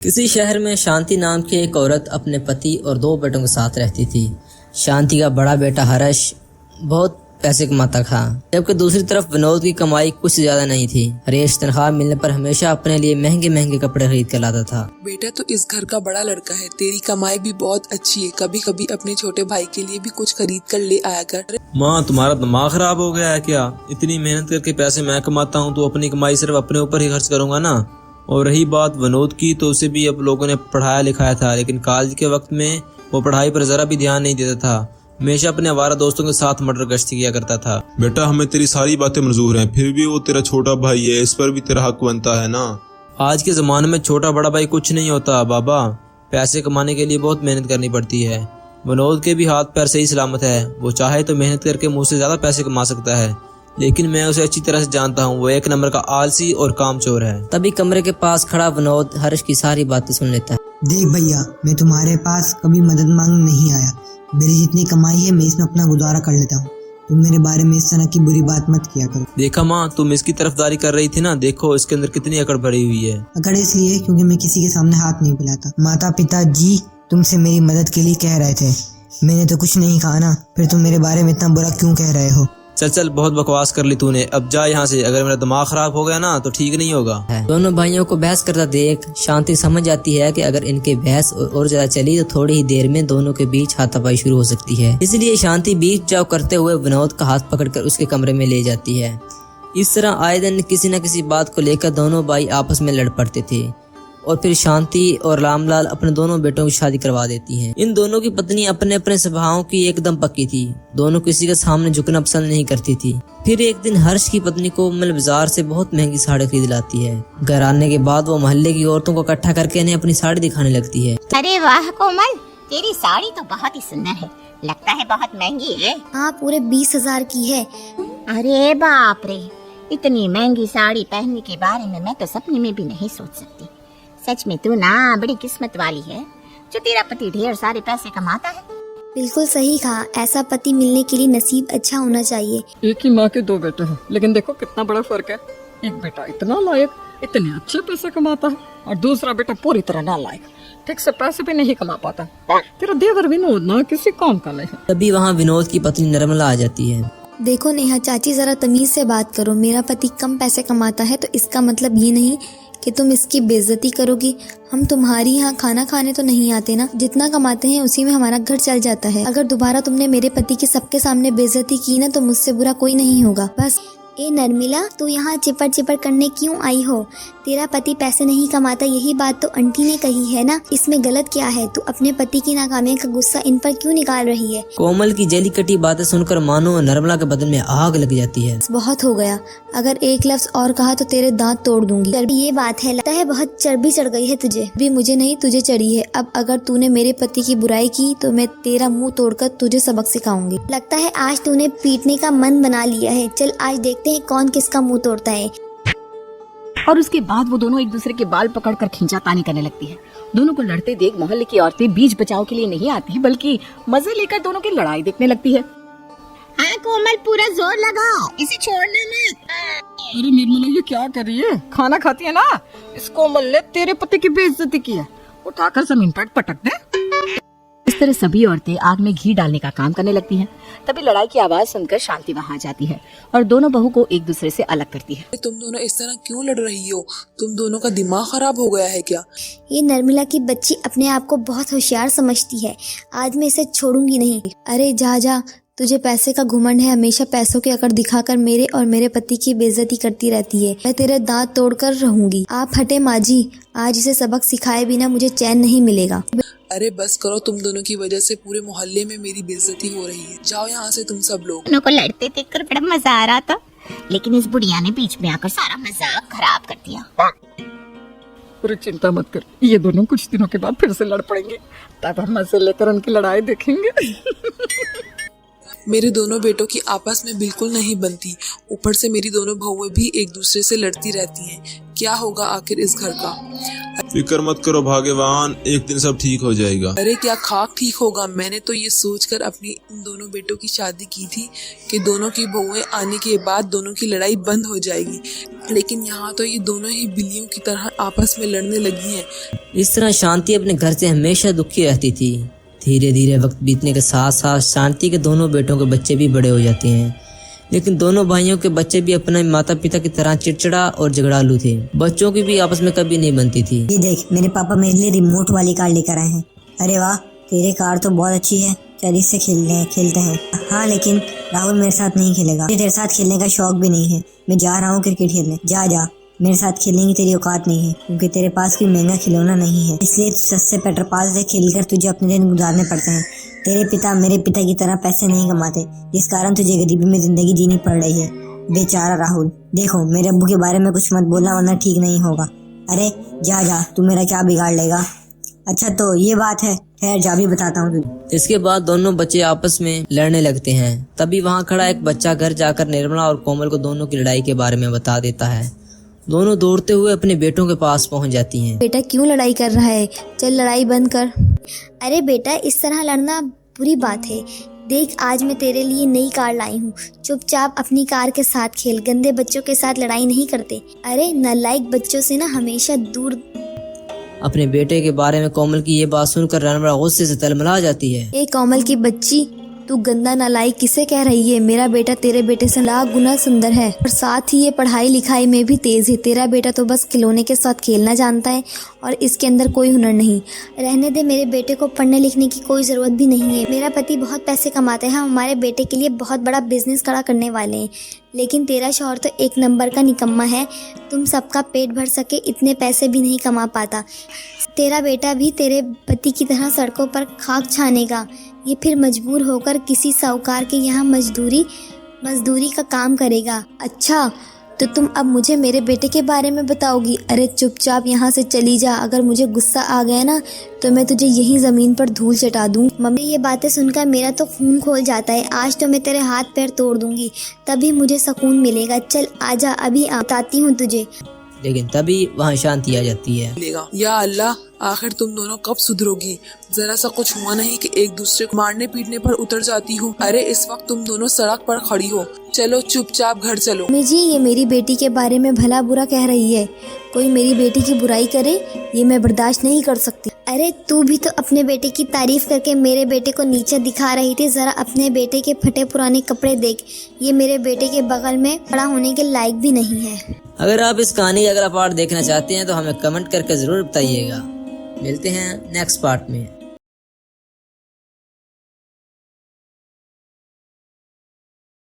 किसी शहर में शांति नाम की एक औरत अपने पति और 2 बेटों के साथ रहती थी। शांति का बड़ा बेटा हर्ष बहुत पैसे कमाता था, जबकि दूसरी तरफ विनोद की कमाई कुछ ज्यादा नहीं थी। हर्ष तनख्वाह मिलने पर हमेशा अपने लिए महंगे महंगे कपड़े खरीद कर लाता था। बेटा तो इस घर का बड़ा लड़का है, तेरी कमाई भी बहुत अच्छी है, कभी कभी अपने छोटे भाई के लिए भी कुछ खरीद कर ले आया कर। माँ, तुम्हारा दिमाग खराब हो गया है क्या? इतनी मेहनत करके पैसे मैं कमाता हूँ तो अपनी कमाई सिर्फ अपने ऊपर ही खर्च करूंगा ना। और रही बात विनोद की, तो उसे भी अब लोगों ने पढ़ाया लिखाया था, लेकिन कॉलेज के वक्त में वो पढ़ाई पर जरा भी ध्यान नहीं देता था। हमेशा अपने आवारा दोस्तों के साथ मटर गश्ती किया करता था। बेटा, हमें तेरी सारी बातें मंजूर हैं, फिर भी वो तेरा छोटा भाई है, इस पर भी तेरा हक बनता है ना। आज के जमाने में छोटा बड़ा भाई कुछ नहीं होता बाबा। पैसे कमाने के लिए बहुत मेहनत करनी पड़ती है। विनोद के भी हाथ पैर सही सलामत है, वो चाहे तो मेहनत करके मुझसे ज्यादा पैसे कमा सकता है, लेकिन मैं उसे अच्छी तरह से जानता हूँ, वो 1 नंबर का आलसी और कामचोर है। तभी कमरे के पास खड़ा विनोद हर्ष की सारी बातें सुन लेता है। देख भैया, मैं तुम्हारे पास कभी मदद मांगने नहीं आया। मेरी जितनी कमाई है मैं इसमें अपना गुजारा कर लेता हूँ। तुम मेरे बारे में इस तरह की बुरी बात मत किया करो। देखा माँ, तुम इसकी तरफदारी कर रही थी ना, देखो इसके अंदर कितनी अकड़ भरी हुई है। अकड़ इसलिए क्योंकि मैं किसी के सामने हाथ नहीं फैलाता। माता पिता जी तुमसे मेरी मदद के लिए कह रहे थे, मैंने तो कुछ नहीं कहा ना, फिर तुम मेरे बारे में इतना बुरा क्यों कह रहे हो? चल चल, बहुत बकवास कर ली तूने, अब जा यहाँ से। अगर मेरा दिमाग खराब हो गया ना तो ठीक नहीं होगा। दोनों भाइयों को बहस करता देख शांति समझ जाती है कि अगर इनके बहस और ज्यादा चली तो थोड़ी ही देर में दोनों के बीच हाथापाई शुरू हो सकती है। इसलिए शांति बीच बचाव करते हुए विनोद का हाथ पकड़कर उसके कमरे में ले जाती है। इस तरह आए दिन किसी न किसी बात को लेकर दोनों भाई आपस में लड़ पड़ते थे और फिर शांति और रामलाल अपने दोनों बेटों की शादी करवा देती हैं। इन दोनों की पत्नी अपने अपने स्वभावों की एकदम पक्की थी, दोनों किसी के सामने झुकना पसंद नहीं करती थी। फिर एक दिन हर्ष की पत्नी को मल बाजार से बहुत महंगी साड़ी खरीद लाती है। घर आने के बाद वो मोहल्ले की औरतों को इकट्ठा करके इन्हें अपनी साड़ी दिखाने लगती है। अरे वाह कोमल, तेरी साड़ी तो बहुत ही सुंदर है, लगता है बहुत महंगी है। हाँ, पूरे 20,000 की है। अरे बाप रे, इतनी महंगी साड़ी पहनने के बारे में मैं तो सपने में भी नहीं सोच सकती। सच में तू ना बड़ी किस्मत वाली है जो तेरा पति ढेर सारे पैसे कमाता है। बिल्कुल सही कहा, ऐसा पति मिलने के लिए नसीब अच्छा होना चाहिए। एक ही माँ के 2 बेटे हैं, लेकिन देखो कितना बड़ा फर्क है। एक बेटा इतना लायक, इतने अच्छे पैसे कमाता है, और दूसरा बेटा पूरी तरह नालायक, ठीक से पैसे भी नहीं कमा पाता। तेरा देवर विनोद ना किसी काम का नहीं। तभी वहाँ विनोद की पत्नी निर्मला आ जाती है। देखो नेहा चाची, जरा तमीज से बात करो। मेरा पति कम पैसे कमाता है तो इसका मतलब ये नहीं कि तुम इसकी बेइज्जती करोगी। हम तुम्हारी यहाँ खाना खाने तो नहीं आते ना, जितना कमाते हैं उसी में हमारा घर चल जाता है। अगर दोबारा तुमने मेरे पति की सबके सामने बेइज्जती की ना तो मुझसे बुरा कोई नहीं होगा। बस। ए नर्मिला, तू यहाँ चिपट चिपट करने क्यों आई हो? तेरा पति पैसे नहीं कमाता, यही बात तो आंटी ने कही है ना, इसमें गलत क्या है? तू अपने पति की नाकामी का गुस्सा इन पर क्यों निकाल रही है? कोमल की जली कटी बातें सुनकर मानो निर्मला के बदन में आग लग जाती है। बहुत हो गया, अगर एक लफ्ज और कहा तो तेरे दांत तोड़ दूंगी। ये बात है, लगता है बहुत चर्बी चढ़ गई है तुझे। भी मुझे नहीं, तुझे चढ़ी है। अब अगर तूने मेरे पति की बुराई की तो मैं तेरा मुंह तोड़कर तुझे सबक सिखाऊंगी। लगता है आज तूने पीटने का मन बना लिया है। चल आज देखते हैं कौन किसका मुंह तोड़ता है। और उसके बाद वो दोनों एक दूसरे के बाल पकड़कर खींचातानी करने लगती है। दोनों को लड़ते देख मोहल्ले की औरतें बीच बचाव के लिए नहीं आती, बल्कि मजे लेकर दोनों की लड़ाई देखने लगती है। हाँ कोमल, पूरा जोर लगाओ, इसे छोड़ना मत। अरे निर्मला, ये क्या कर रही है? खाना खाती है ना, इस कोमल ने तेरे पति की बेइज्जती की है, उठाकर जमीन पर पटक दे। इस तरह सभी औरतें आग में घी डालने का काम करने लगती हैं। तभी लड़ाई की आवाज सुनकर शांति वहां आ जाती है और दोनों बहू को एक दूसरे से अलग करती है। तुम दोनों इस तरह क्यों लड़ रही हो? तुम दोनों का दिमाग खराब हो गया है क्या? ये नर्मिला की बच्ची अपने आप को बहुत होशियार समझती है। आज मैं इसे छोड़ूंगी नहीं। अरे जा जा, तुझे पैसे का घुमंड है, हमेशा पैसों की अकड़ दिखाकर मेरे और मेरे पति की बेइज्जती करती रहती है। मैं तेरे दांत तोड़कर रहूंगी। आप हटे माँ जी, आज इसे सबक सिखाए बिना मुझे चैन नहीं मिलेगा। अरे बस करो, तुम दोनों की वजह से पूरे मोहल्ले में मेरी बेइज्जती हो रही है। जाओ यहाँ से तुम सब लोग। दोनों को लड़ते देखकर बड़ा मजा आ रहा था, लेकिन इस बुढ़िया ने बीच में आकर सारा मजाक खराब कर दिया। अरे चिंता मत कर, ये दोनों कुछ दिनों के बाद फिर से लड़ पड़ेंगे, तब हम मजे लेकर उनकी लड़ाई देखेंगे। मेरे दोनों बेटों की आपस में बिल्कुल नहीं बनती, ऊपर से मेरी दोनों बहुएं भी एक दूसरे से लड़ती रहती हैं। क्या होगा आखिर इस घर का? फिक्र मत करो भाग्यवान, एक दिन सब ठीक हो जाएगा। अरे क्या खाक ठीक होगा। मैंने तो ये सोचकर अपनी इन दोनों बेटों की शादी की थी कि दोनों की बहुएं आने के बाद दोनों की लड़ाई बंद हो जाएगी, लेकिन यहाँ तो ये दोनों ही बिल्लियों की तरह आपस में लड़ने लगी हैं। इस तरह शांति अपने घर से हमेशा दुखी रहती थी। धीरे धीरे वक्त बीतने के साथ साथ शांति के दोनों बेटों के बच्चे भी बड़े हो जाते हैं, लेकिन दोनों भाइयों के बच्चे भी अपने माता पिता की तरह चिड़चिड़ा और झगड़ालू थे। बच्चों की भी आपस में कभी नहीं बनती थी। ये देख, मेरे पापा मेरे लिए रिमोट वाली कार लेकर आए हैं। अरे वाह, तेरी कार तो बहुत अच्छी है, चल इससे खेलते हैं। हाँ, लेकिन राहुल मेरे साथ नहीं खेलेगा, मुझे तेरे साथ खेलने का शौक भी नहीं है। मैं जा रहा हूँ क्रिकेट खेलने। जा, मेरे साथ खेलने की तेरी औकात नहीं है, क्योंकि तेरे पास कोई महंगा खिलौना नहीं है, इसलिए सस्ते पेट्रोल पास से खेलकर तुझे अपने दिन गुजारने पड़ते हैं। तेरे पिता मेरे पिता की तरह पैसे नहीं कमाते, जिस कारण तुझे गरीबी में जिंदगी जीनी पड़ रही है। बेचारा राहुल। देखो, मेरे अब्बू के बारे में कुछ मत बोलना, वरना ठीक नहीं होगा। अरे जा, तू मेरा क्या बिगाड़ लेगा। अच्छा तो ये बात है, खैर जा भी बताता हूँ तुझे। इसके बाद दोनों बच्चे आपस में लड़ने लगते हैं। तभी वहाँ खड़ा एक बच्चा घर जाकर निर्मला और कोमल को दोनों की लड़ाई के बारे में बता देता है। दोनों दौड़ते हुए अपने बेटों के पास पहुंच जाती हैं। बेटा क्यों लड़ाई कर रहा है, चल लड़ाई बंद कर। अरे बेटा, इस तरह लड़ना बुरी बात है। देख, आज मैं तेरे लिए नई कार लाई हूँ, चुपचाप अपनी कार के साथ खेल, गंदे बच्चों के साथ लड़ाई नहीं करते। अरे नालायक बच्चों से ना हमेशा दूर। अपने बेटे के बारे में कोमल की ये बात सुनकर निर्मला गुस्से से तलमला जाती है। ए कोमल की बच्ची, तू गंदा नालायक किसे कह रही है? मेरा बेटा तेरे बेटे से लाख गुना सुंदर है और साथ ही ये पढ़ाई लिखाई में भी तेज है। तेरा बेटा तो बस खिलौने के साथ खेलना जानता है और इसके अंदर कोई हुनर नहीं। रहने दे, मेरे बेटे को पढ़ने लिखने की कोई ज़रूरत भी नहीं है। मेरा पति बहुत पैसे कमाते हैं, हम हमारे बेटे के लिए बहुत बड़ा बिजनेस खड़ा करने वाले हैं। लेकिन तेरा शौहर तो एक नंबर का निकम्मा है, तुम सबका पेट भर सके इतने पैसे भी नहीं कमा पाता। तेरा बेटा भी तेरे पति की तरह सड़कों पर खाक छानेगा, ये फिर मजबूर होकर किसी साहूकार के यहाँ मजदूरी का काम करेगा। अच्छा, तो तुम अब मुझे मेरे बेटे के बारे में बताओगी? अरे चुपचाप यहाँ से चली जा, अगर मुझे गुस्सा आ गया ना तो मैं तुझे यहीं ज़मीन पर धूल चटा दूँ। मम्मी, ये बातें सुनकर मेरा तो खून खोल जाता है। आज तो मैं तेरे हाथ पैर तोड़ दूंगी, तभी मुझे सुकून मिलेगा। चल आजा, अभी बताती हूँ तुझे। लेकिन तभी वहाँ शांति आ जाती है। या अल्लाह, आखिर तुम दोनों कब सुधरोगी? जरा सा कुछ हुआ नहीं कि एक दूसरे को मारने पीटने पर उतर जाती हो। अरे इस वक्त तुम दोनों सड़क पर खड़ी हो, चलो चुपचाप घर चलो। मम्मी जी, ये मेरी बेटी के बारे में भला बुरा कह रही है। कोई मेरी बेटी की बुराई करे, ये मैं बर्दाश्त नहीं कर सकती। अरे तू भी तो अपने बेटे की तारीफ करके मेरे बेटे को नीचे दिखा रही थी। जरा अपने बेटे के फटे पुराने कपड़े देख, ये मेरे बेटे के बगल में खड़ा होने के लायक भी नहीं है। अगर आप इस कहानी का अगला पार्ट देखना चाहते हैं तो हमें कमेंट करके जरूर बताइएगा। मिलते हैं नेक्स्ट पार्ट में।